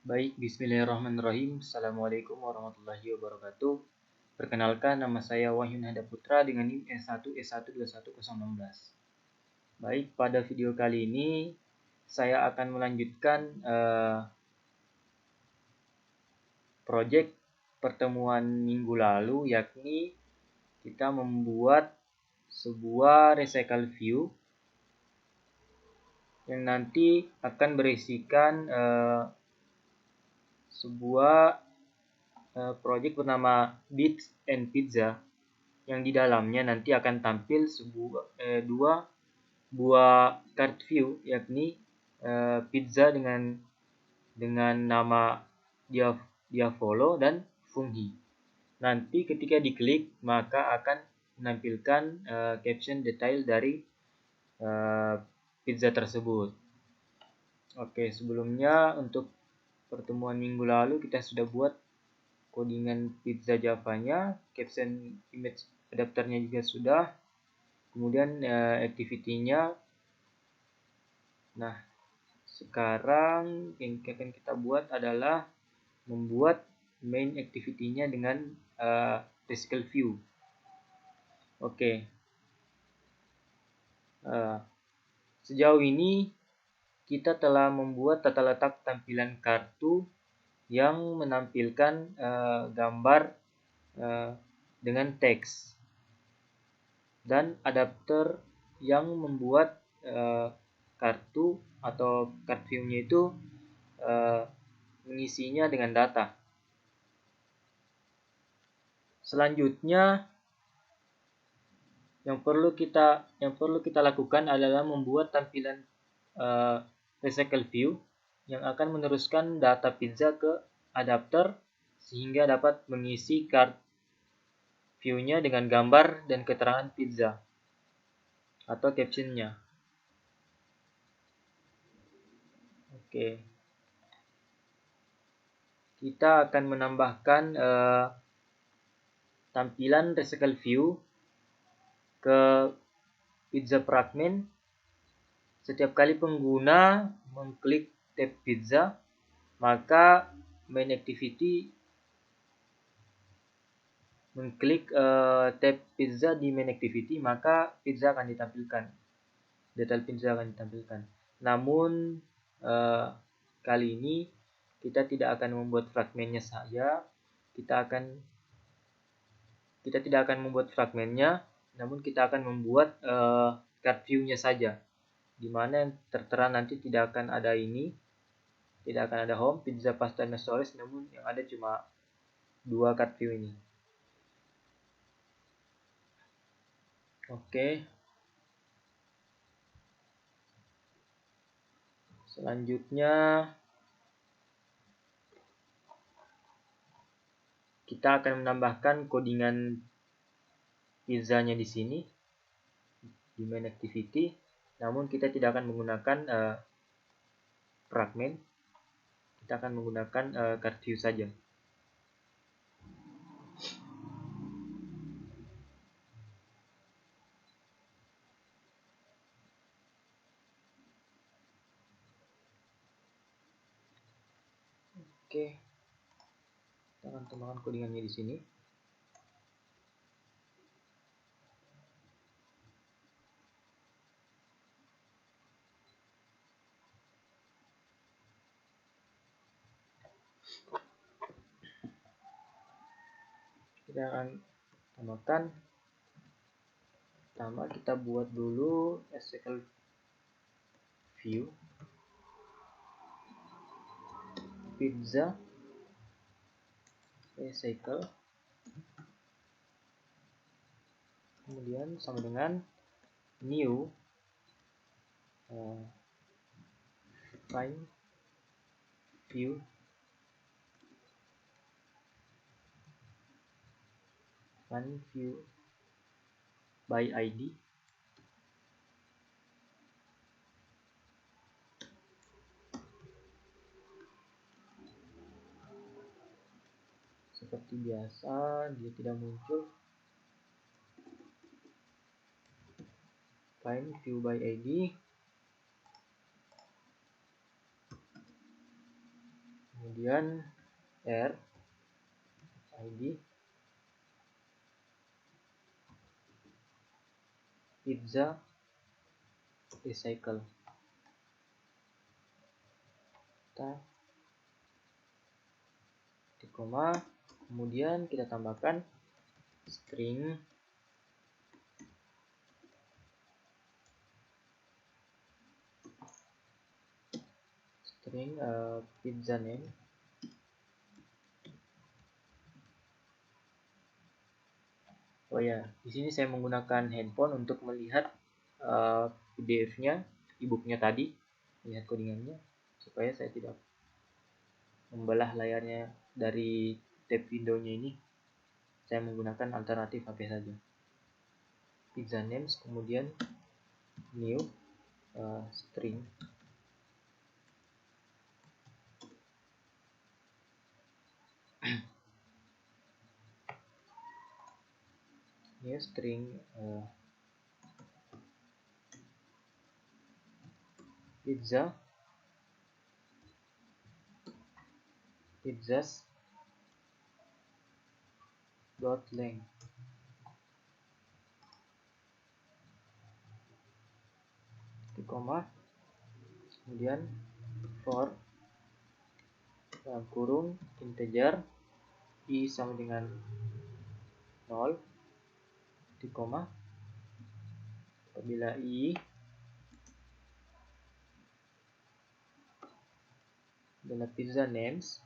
Baik, bismillahirrahmanirrahim. Assalamualaikum warahmatullahi wabarakatuh. Perkenalkan, nama saya Wahyu Nada Putra dengan NIM S1S121016. Baik, pada video kali ini saya akan melanjutkan proyek pertemuan minggu lalu, yakni kita membuat sebuah recycle view yang nanti akan berisikan sebuah proyek bernama Beats and Pizza, yang di dalamnya nanti akan tampil dua buah card view, yakni pizza dengan nama Diavolo dan Fungi. Nanti ketika diklik maka akan menampilkan caption detail dari pizza tersebut. Oke, sebelumnya untuk pertemuan minggu lalu kita sudah buat codingan pizza Java-nya, caption image adapternya juga sudah, kemudian activity-nya. Nah, sekarang yang akan kita buat adalah membuat main activity-nya dengan recycle view. Oke. Sejauh ini kita telah membuat tata letak tampilan kartu yang menampilkan gambar dengan teks, dan adapter yang membuat kartu atau card view-nya itu mengisinya dengan data. Selanjutnya yang perlu kita lakukan adalah membuat tampilan recycle view yang akan meneruskan data pizza ke adapter sehingga dapat mengisi card view-nya dengan gambar dan keterangan pizza atau caption-nya. Oke. Kita akan menambahkan tampilan recycle view ke pizza fragment setiap kali pengguna mengklik tab pizza, maka main activity mengklik tab pizza di main activity, maka pizza akan ditampilkan, detail pizza akan ditampilkan. Namun kali ini kita tidak akan membuat fragmentnya saja, kita tidak akan membuat fragmentnya, namun kita akan membuat card view-nya saja, di mana tertera nanti tidak akan ada home, pizza, pasta, dan storage, namun yang ada cuma dua card view ini. Oke. Selanjutnya kita akan menambahkan codingan pizzanya di sini di main activity, namun kita tidak akan menggunakan fragment, kita akan menggunakan card view saja. Oke, kita akan tambahkan codingannya di sini. Kita akan tambahkan. Pertama kita buat dulu recycle view pizza recycle, kemudian sama dengan new find view by ID, seperti biasa dia tidak muncul. Find view by ID, kemudian R ID pizza recycle. Kita di koma, kemudian kita tambahkan string pizza name Oh ya, di sini saya menggunakan handphone untuk melihat PDF-nya, e-book-nya tadi, lihat codingannya, supaya saya tidak membelah layarnya dari tab window-nya ini. Saya menggunakan alternatif HP saja. Pizza names, kemudian new string new string pizzas dot length di koma, kemudian for dalam kurung integer i sama dengan 0 di koma, apabila i adalah pizza names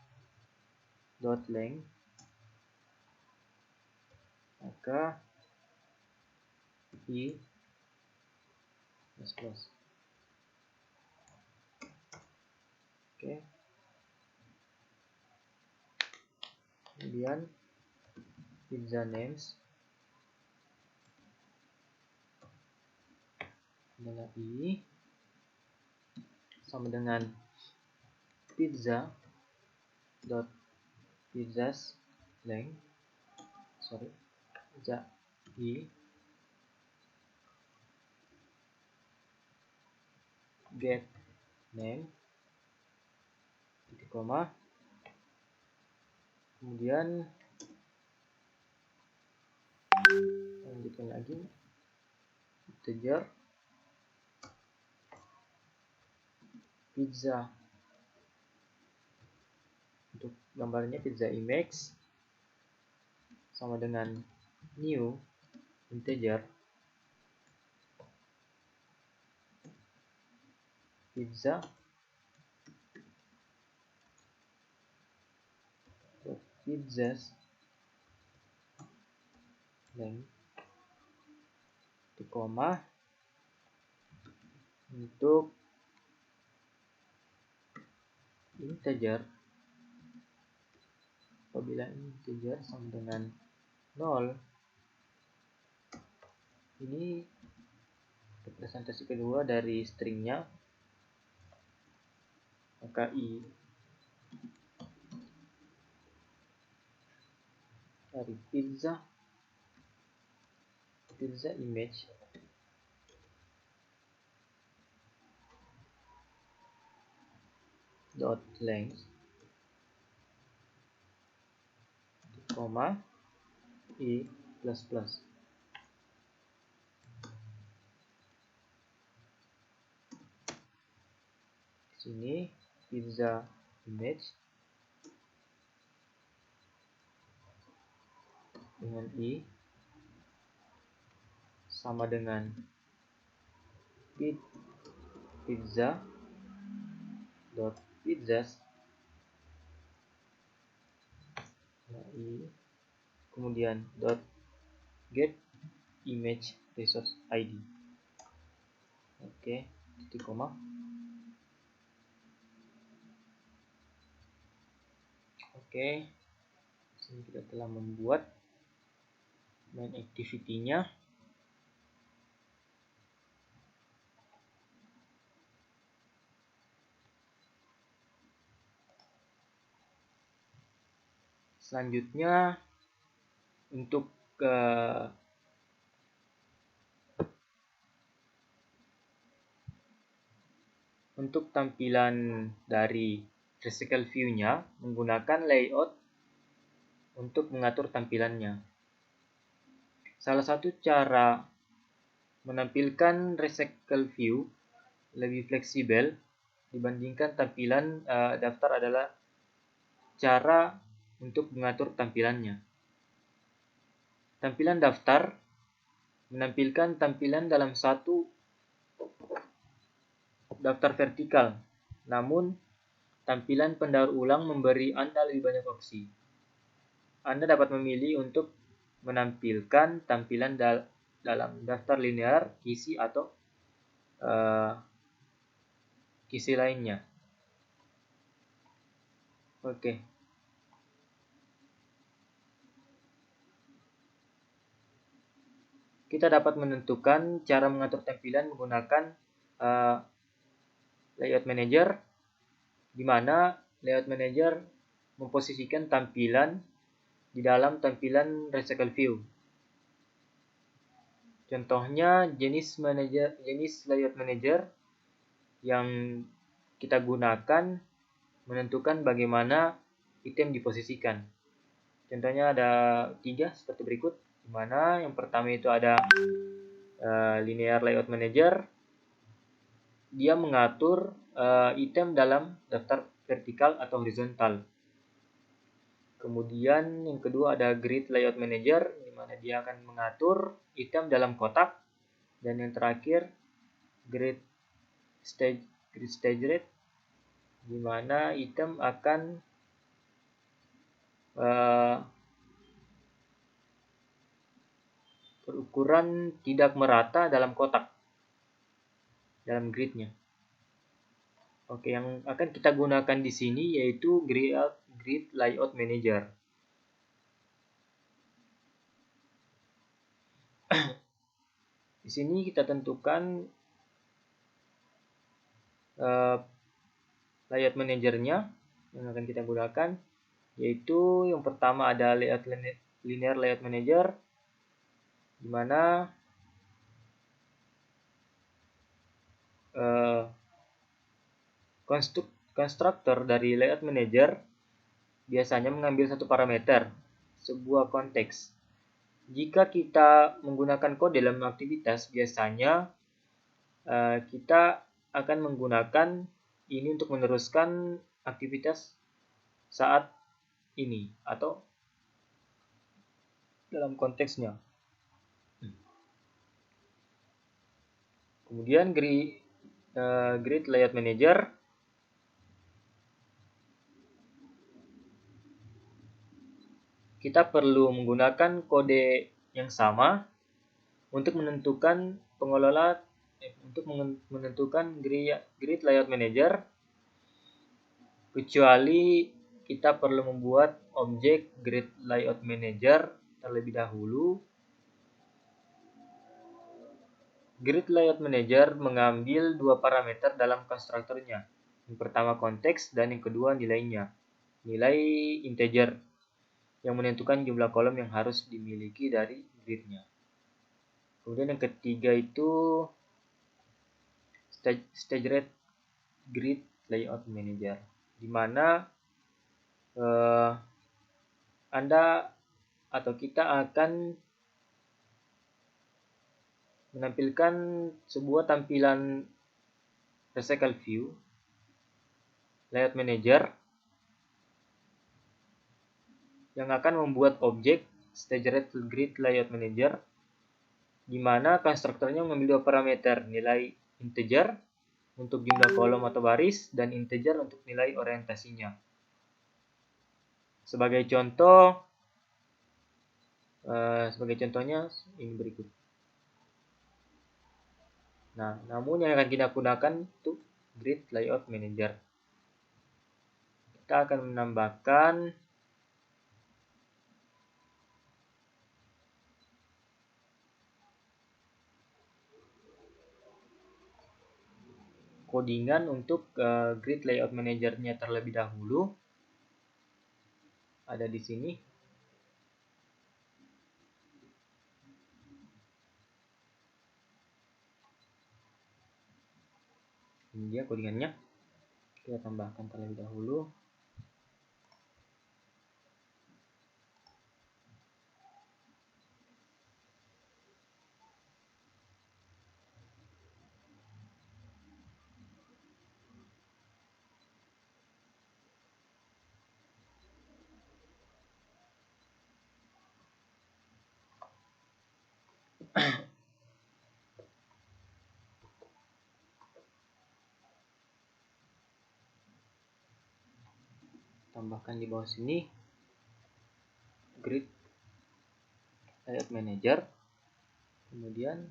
dot length, maka i plus plus. Oke. Kemudian pizza names adalah i sama dengan pizza dot pizzas length, pizza i get name titik koma, kemudian lanjutkan lagi integer pizza, untuk gambarnya pizza image sama dengan new integer pizza pizzas length di koma, untuk integer apabila integer sama dengan 0, ini representasi kedua dari stringnya, maka i dari pizza image dot length koma i plus plus. Di sini pizza image dengan i sama dengan pizza dot pizzas i, kemudian dot get image resource id. Oke, titik koma. Oke, sini kita telah membuat main activity-nya. Selanjutnya untuk tampilan dari recycle view-nya menggunakan layout untuk mengatur tampilannya. Salah satu cara menampilkan recycle view lebih fleksibel dibandingkan tampilan daftar adalah cara untuk mengatur tampilannya. Tampilan daftar menampilkan tampilan dalam satu daftar vertikal, namun tampilan pendaur ulang memberi Anda lebih banyak opsi. Anda dapat memilih untuk menampilkan tampilan dalam daftar linear, kisi, atau kisi lainnya. Oke. Kita dapat menentukan cara mengatur tampilan menggunakan layout manager, di mana layout manager memposisikan tampilan di dalam tampilan recycle view. Contohnya jenis layout manager yang kita gunakan menentukan bagaimana item diposisikan. Contohnya ada 3 seperti berikut, di mana yang pertama itu ada linear layout manager. Dia mengatur item dalam daftar vertikal atau horizontal. Kemudian yang kedua ada grid layout manager, di mana dia akan mengatur item dalam kotak. Dan yang terakhir grid staggered, di mana item akan berukuran tidak merata dalam kotak, dalam gridnya. Oke, yang akan kita gunakan di sini yaitu grid layout manager. Di sini kita tentukan layout manajernya yang akan kita gunakan, yaitu yang pertama ada linear layout manager, di mana konstruktor dari layout manager biasanya mengambil satu parameter, sebuah konteks. Jika kita menggunakan kode dalam aktivitas, biasanya kita akan menggunakan ini untuk meneruskan aktivitas saat ini atau dalam konteksnya. Kemudian grid layout manager kita perlu menggunakan kode yang sama untuk menentukan grid layout manager, kecuali kita perlu membuat objek grid layout manager terlebih dahulu. Grid layout manager mengambil dua parameter dalam konstruktornya. Yang pertama konteks dan yang kedua nilainya. Nilai integer yang menentukan jumlah kolom yang harus dimiliki dari gridnya. Kemudian yang ketiga itu staggered grid layout manager, di mana Anda atau kita akan menampilkan sebuah tampilan recycle view layout manager yang akan membuat objek staggered grid layout manager, di mana konstruktornya mengambil dua parameter, nilai integer untuk jumlah kolom atau baris dan integer untuk nilai orientasinya. Sebagai contohnya ini berikut. Nah, namun yang akan kita gunakan itu grid layout manager. Kita akan menambahkan codingan untuk grid layout manajernya terlebih dahulu. Ada di sini. Ini dia codingannya. Kita tambahkan terlebih dahulu. Tambahkan di bawah sini grid layout manager, kemudian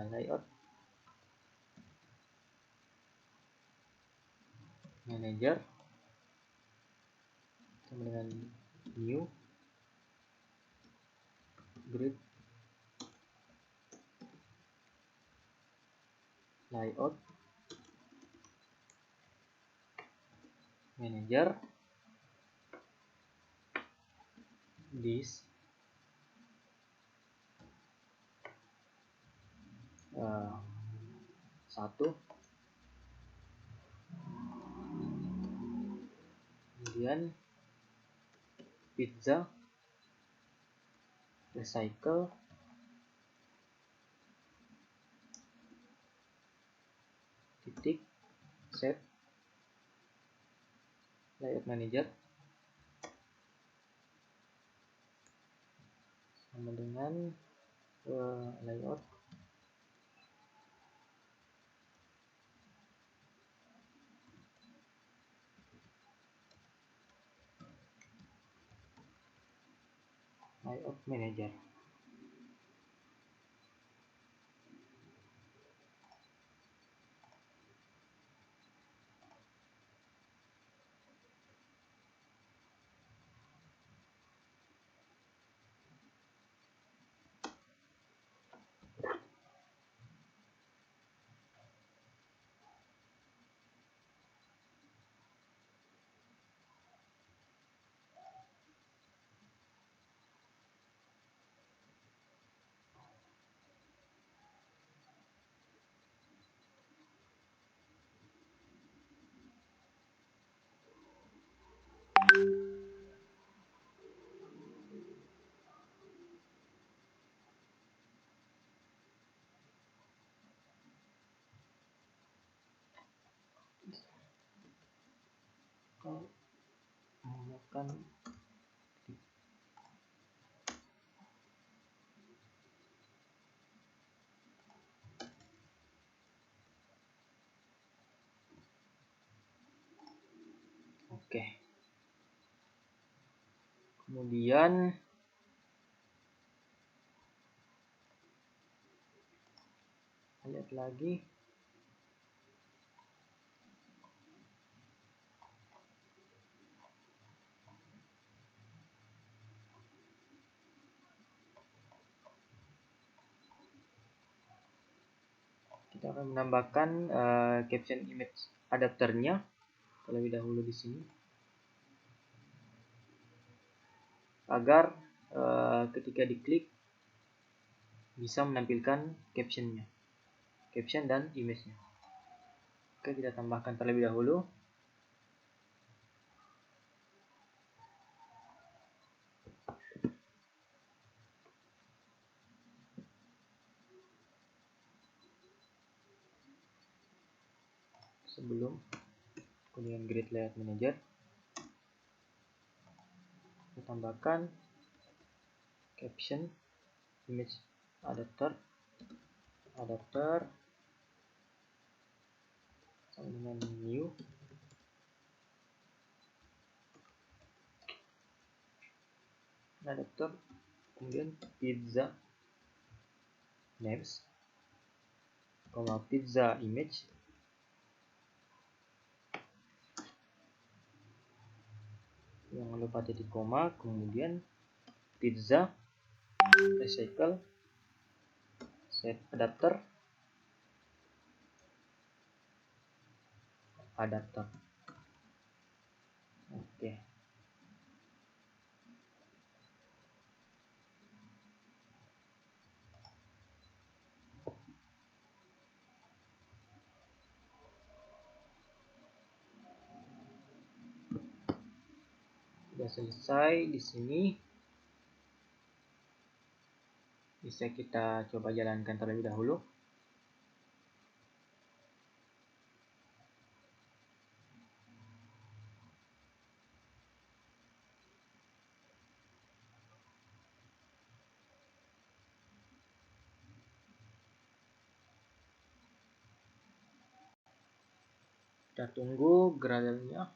layout manager sama dengan new grid layout manager this satu, kemudian pizza recycle titik set layout manager sama dengan layout manager. Menggunakan oke. Kemudian lihat lagi kita akan menambahkan caption image adapternya terlebih dahulu di sini agar ketika diklik bisa menampilkan caption dan image-nya. Oke, kita tambahkan terlebih dahulu. Sebelum kemudian grid layout manager kita tambahkan caption image adapter sama dengan new adapter, kemudian pizza names, pizza image, jangan lupa titik koma, kemudian pizza recycle set adapter. Oke. Sudah selesai di sini. Bisa kita coba jalankan terlebih dahulu. Kita tunggu Gradle-nya.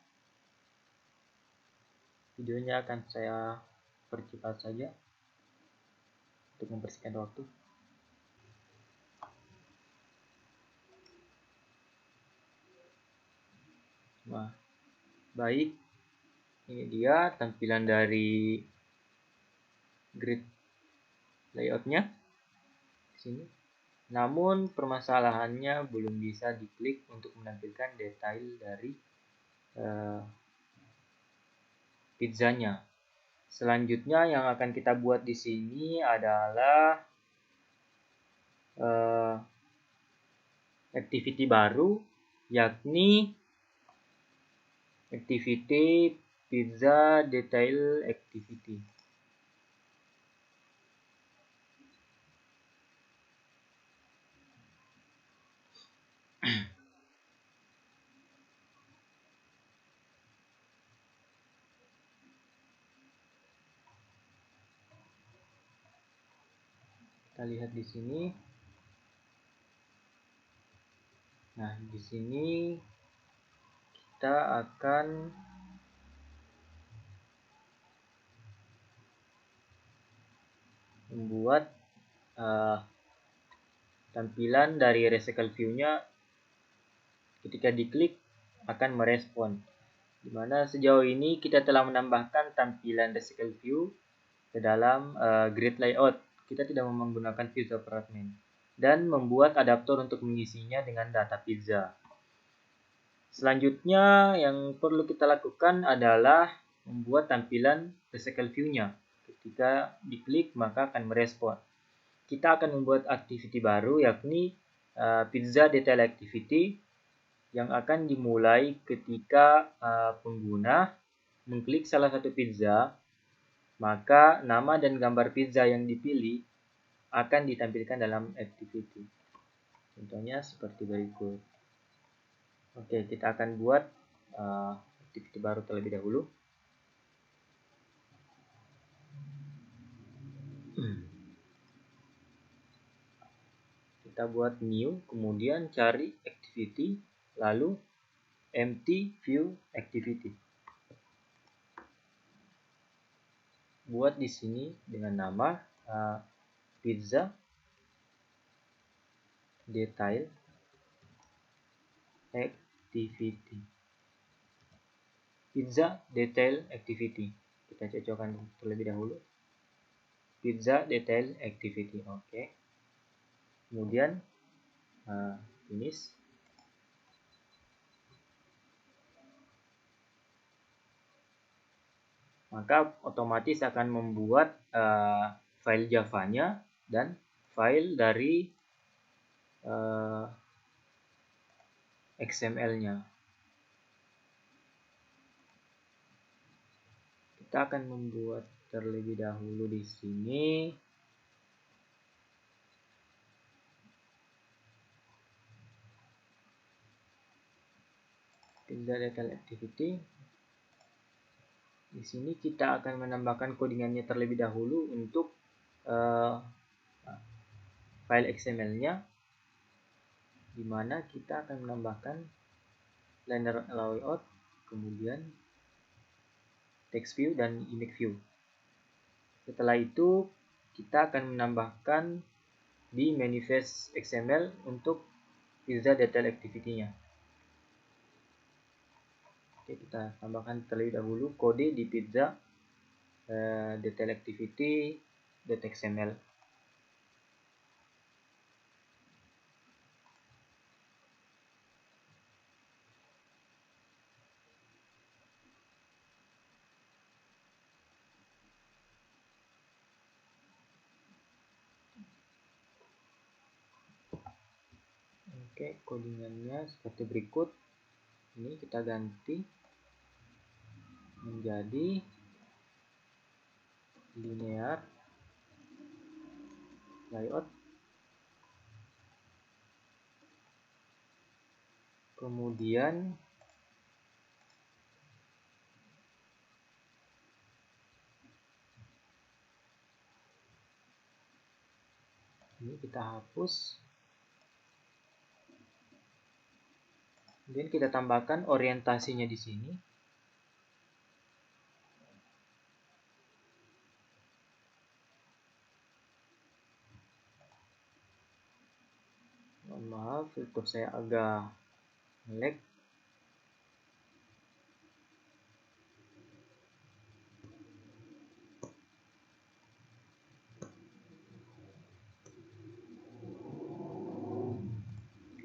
Videonya akan saya percepat saja untuk mempersingkat waktu. Nah, baik. Ini dia tampilan dari grid layoutnya di sini. Namun permasalahannya belum bisa diklik untuk menampilkan detail dari pizzanya. Selanjutnya yang akan kita buat di sini adalah activity baru, yakni activity pizza detail activity. Kita lihat di sini. Nah, di sini kita akan membuat tampilan dari recycle view-nya ketika diklik akan merespon. Dimana sejauh ini kita telah menambahkan tampilan recycle view ke dalam grid layout. Kita tidak menggunakan view apartment dan membuat adaptor untuk mengisinya dengan data pizza. Selanjutnya yang perlu kita lakukan adalah membuat tampilan recycle view-nya. Ketika diklik maka akan merespon. Kita akan membuat activity baru yakni pizza detail activity yang akan dimulai ketika pengguna mengklik salah satu pizza, maka nama dan gambar pizza yang dipilih akan ditampilkan dalam activity. Contohnya seperti berikut. Oke, kita akan buat activity baru terlebih dahulu. Kita buat new, kemudian cari activity, lalu empty view activity. Buat di sini dengan nama pizza detail activity. Pizza detail activity. Kita cocokkan terlebih dahulu. Pizza detail activity. Oke. Kemudian finish. Maka otomatis akan membuat file Java-nya dan file dari XML-nya. Kita akan membuat terlebih dahulu di sini. Pizza detail activity. Di sini kita akan menambahkan codingannya terlebih dahulu untuk file XML-nya, di mana kita akan menambahkan liner layout, kemudian text view dan image view. Setelah itu kita akan menambahkan di manifest XML untuk pizza detail activity-nya. Oke, kita tambahkan terlebih dahulu kode di pizza detail activity.xml. Oke, codingannya seperti berikut. Ini kita ganti menjadi linear layout, kemudian ini kita hapus, kemudian kita tambahkan orientasinya di sini. Mohon maaf, YouTube saya agak lag.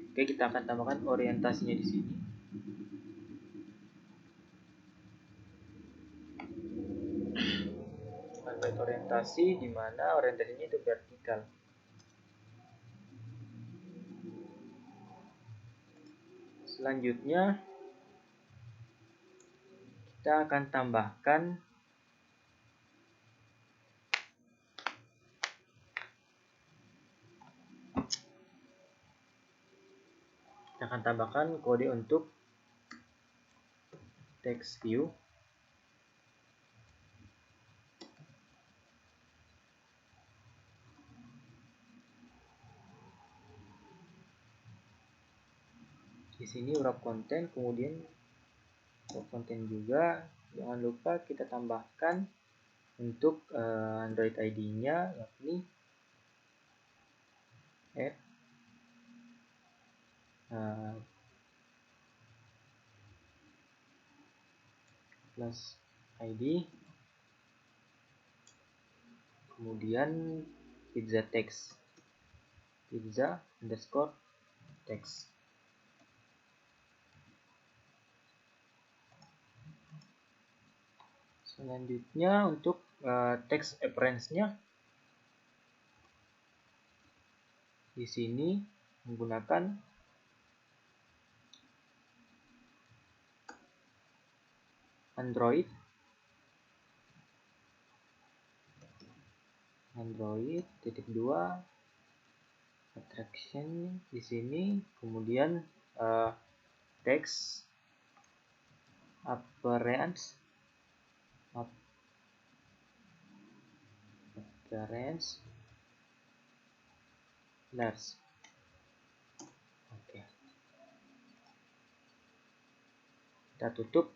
Oke, kita akan tambahkan orientasinya di sini. Buat orientasi di mana orientasinya itu vertikal. Selanjutnya kita akan tambahkan kode untuk text view. Di sini wrap content, kemudian wrap content juga. Jangan lupa kita tambahkan untuk Android ID-nya, yakni add plus ID, kemudian pizza text, pizza underscore text. Selanjutnya untuk text appearance-nya, di sini menggunakan Android -2 attraction di sini, kemudian text appearance large. Oke. Kita tutup.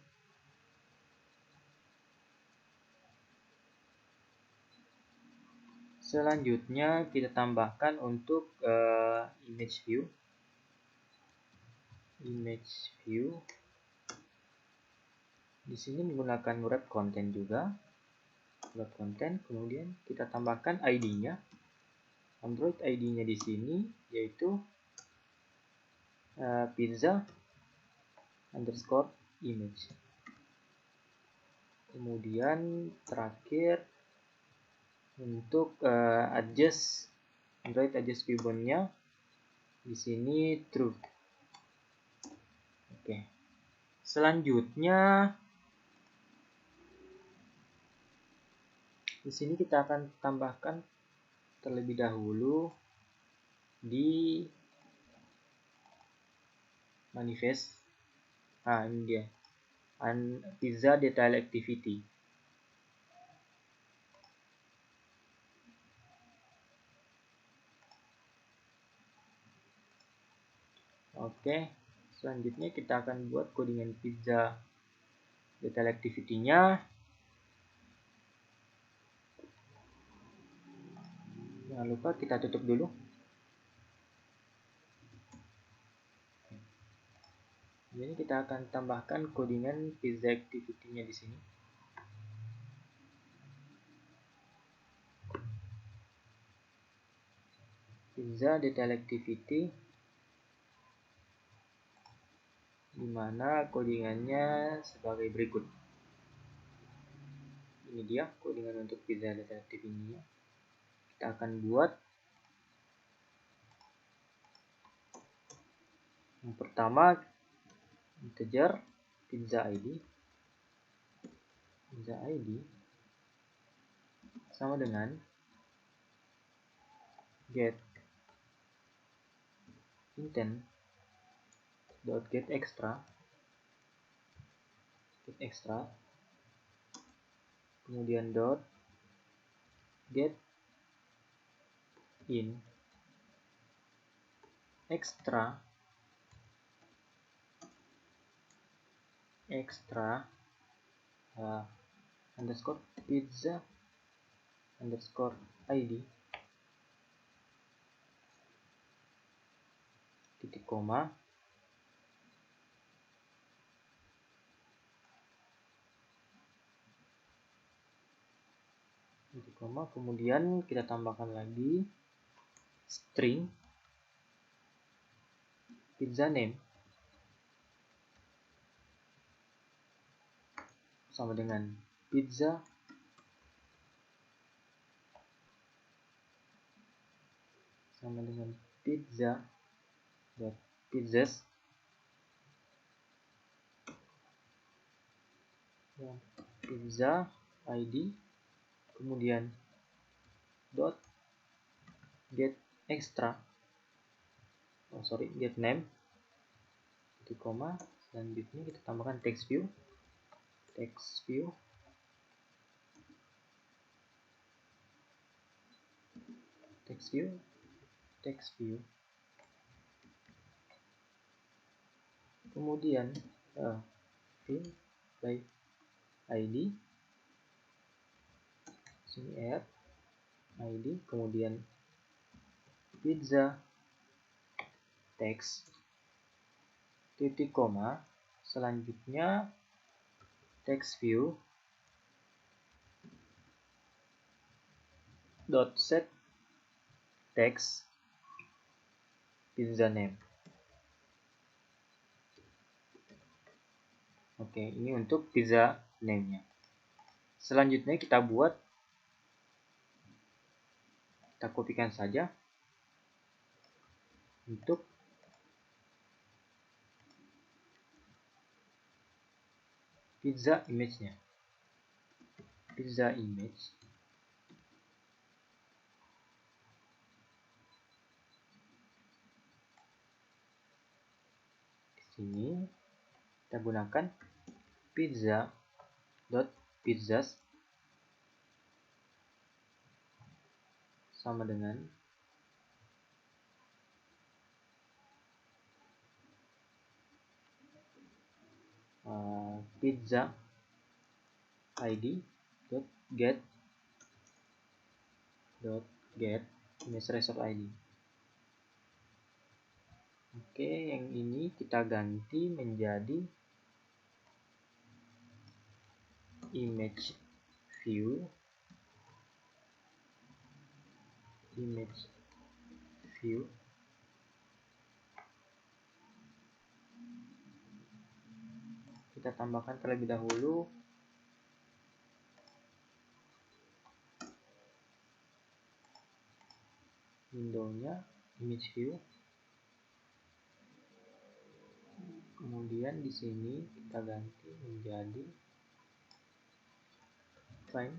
Selanjutnya kita tambahkan untuk image view. Di sini menggunakan wrap content juga. Wrap content, kemudian kita tambahkan ID-nya. Android ID-nya di sini yaitu pizza underscore image. Kemudian terakhir untuk Android adjust viewbone-nya di sini true. Oke. Selanjutnya di sini kita akan tambahkan terlebih dahulu di manifest. Ini dia. Pizza detail activity. Oke, selanjutnya kita akan buat codingan pizza detail activity-nya. Jangan lupa kita tutup dulu. Jadi kita akan tambahkan codingan pizza activity-nya di sini. Pizza detail activity, di mana codingannya sebagai berikut. Ini dia codingan untuk pizza detail activity-nya. Kita akan buat yang pertama integer pizza ID sama dengan get intent dot get extra kemudian dot get in extra underscore pizza underscore id titik koma kemudian kita tambahkan lagi string pizza name sama dengan pizza dot pizzas pizza id kemudian dot get extra get name titik koma. Selanjutnya kita tambahkan text view kemudian fill by id sini add id kemudian pizza text titik koma. Selanjutnya text view dot set text pizza name. Oke, ini untuk pizza name-nya. Selanjutnya kita kopikan saja untuk pizza image-nya. Pizza image di sini kita gunakan pizza dot pizzas sama dengan pizza id dot get image resort id. Oke, yang ini kita ganti menjadi image view kita tambahkan terlebih dahulu window-nya image view, kemudian di sini kita ganti menjadi find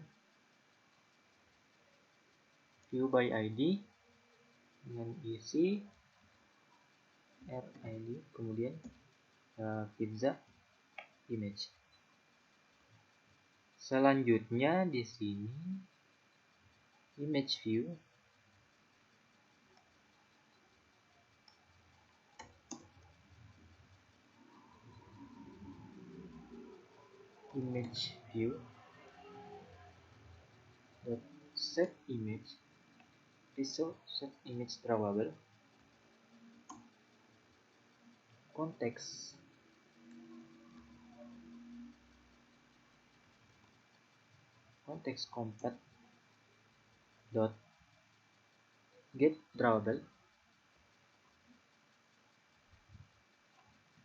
view by id dengan isi rid kemudian pizza image. Selanjutnya di sini image view dot set image set image drawable context compat dot get drawable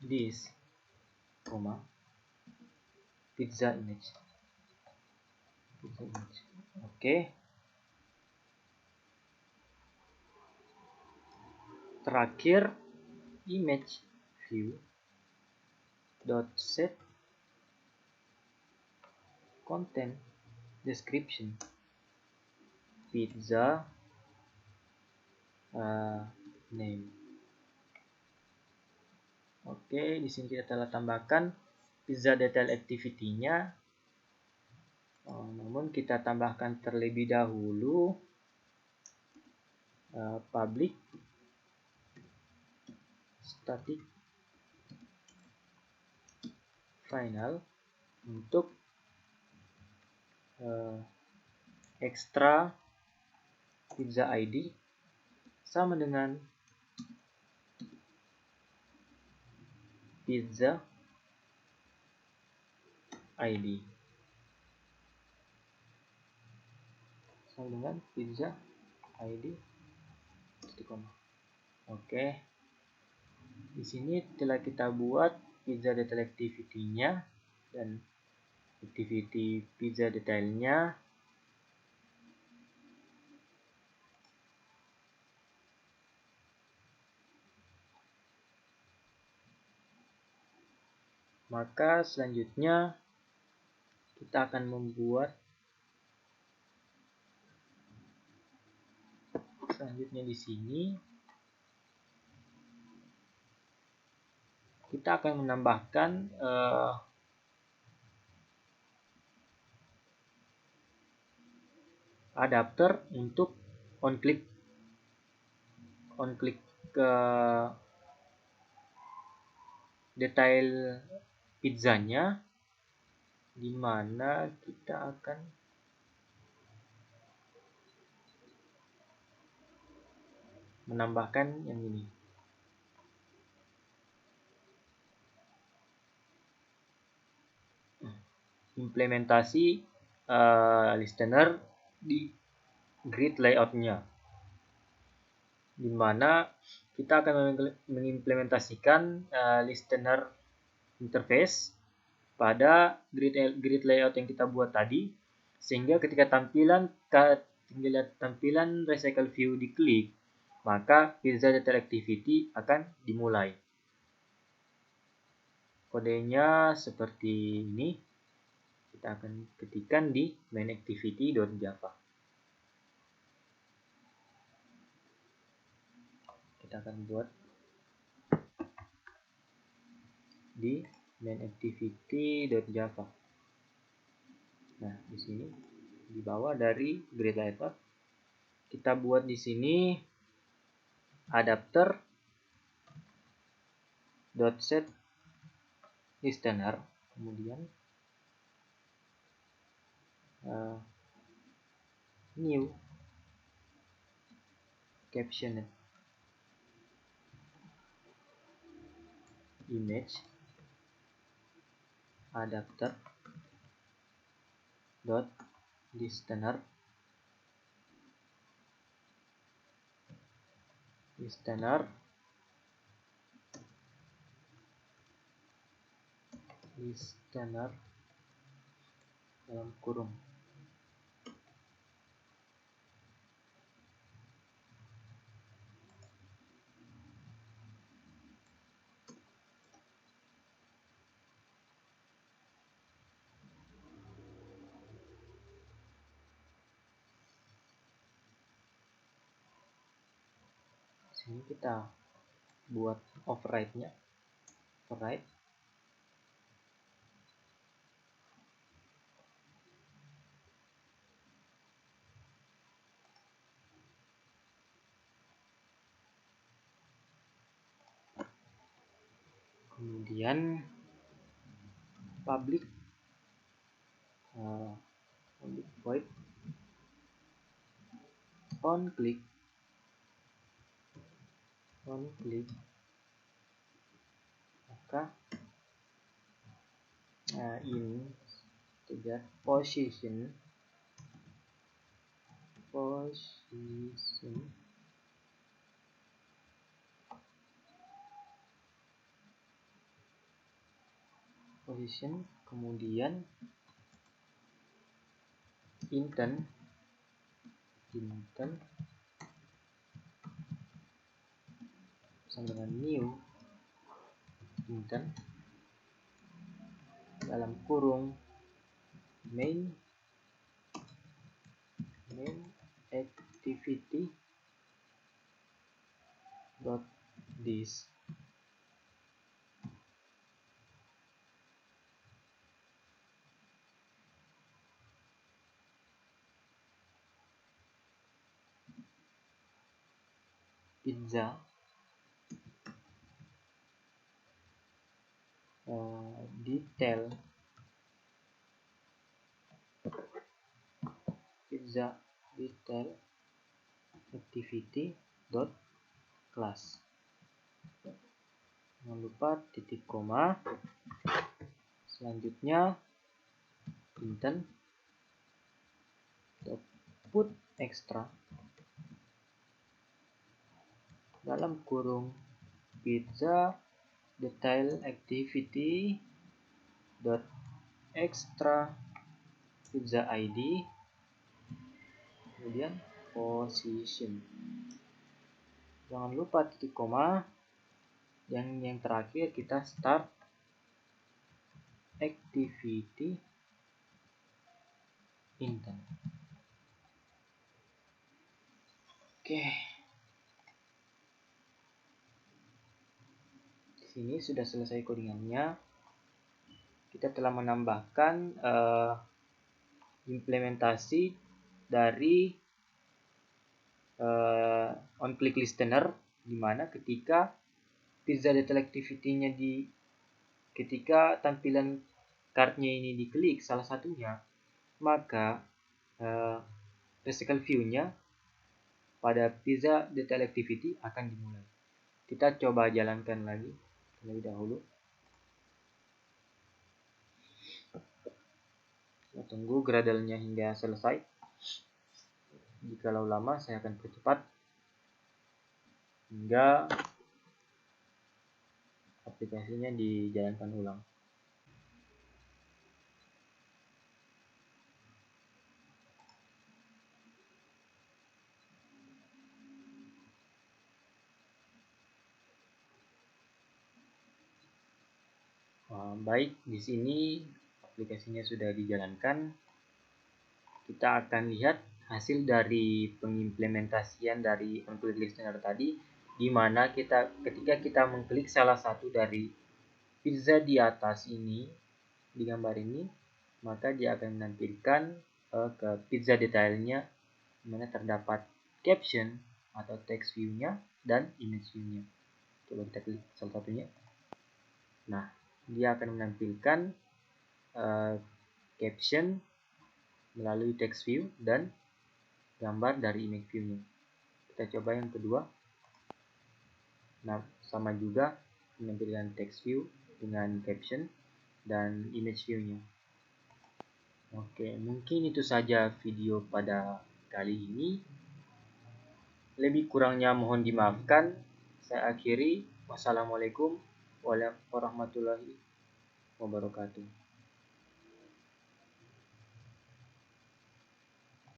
this pizza image. Oke. Terakhir image view dot set content description pizza name. Oke, di sini kita telah tambahkan pizza detail activity-nya. Namun kita tambahkan terlebih dahulu public static final untuk extra pizza ID sama dengan pizza ID sama dengan pizza ID. Oke, di sini telah kita buat pizza detail activity-nya dan activity pizza detailnya. Maka selanjutnya kita akan membuat di sini kita akan menambahkan adapter untuk on click ke detail pizzanya, di mana kita akan menambahkan yang ini. Implementasi listener di grid layout-nya, di mana kita akan mengimplementasikan listener interface pada grid layout yang kita buat tadi, sehingga ketika tampilan recycle view diklik, maka pizza detail activity akan dimulai. Kodenya seperti ini. Kita akan ketikkan di mainActivity.java. Kita akan buat di mainActivity.java. Nah, di sini di bawah dari grid layout kita buat di sini adapter .set listener, kemudian new caption image adapter listener dalam kurung. Sini kita buat override-nya. Override. Kemudian public void on click maka in integer position kemudian intent sama dengan new intent dalam kurung main activity dot this pizza detail activity dot class. Jangan lupa titik koma. Selanjutnya intent dot put extra dalam kurung pizza detail activity dot extra pizza id, kemudian position. Jangan lupa titik koma. Yang terakhir kita start activity intent. Oke. Di sini sudah selesai codingannya. Kita telah menambahkan implementasi dari on click listener, di mana ketika pizza detail activity-nya ketika tampilan card-nya ini diklik salah satunya, maka recycle view-nya pada pizza detail activity akan dimulai. Kita coba jalankan lagi terlebih dahulu. Kita tunggu Gradle-nya hingga selesai. Jikalau lama, saya akan percepat hingga aplikasinya dijalankan ulang. Baik, di sini aplikasinya sudah dijalankan. Kita akan lihat hasil dari pengimplementasian dari on-click listener tadi, di mana ketika kita mengklik salah satu dari pizza di atas ini, di gambar ini, maka dia akan menampilkan ke pizza detailnya, di mana terdapat caption atau text view-nya dan image view-nya. Coba kita klik salah satunya. Nah, dia akan menampilkan caption melalui text view dan gambar dari image view-nya. Kita coba yang kedua. Nah, sama juga menampilkan text view dengan caption dan image view-nya. Oke, mungkin itu saja video pada kali ini. Lebih kurangnya mohon dimaafkan. Saya akhiri. Wassalamualaikum warahmatullahi wabarakatuh.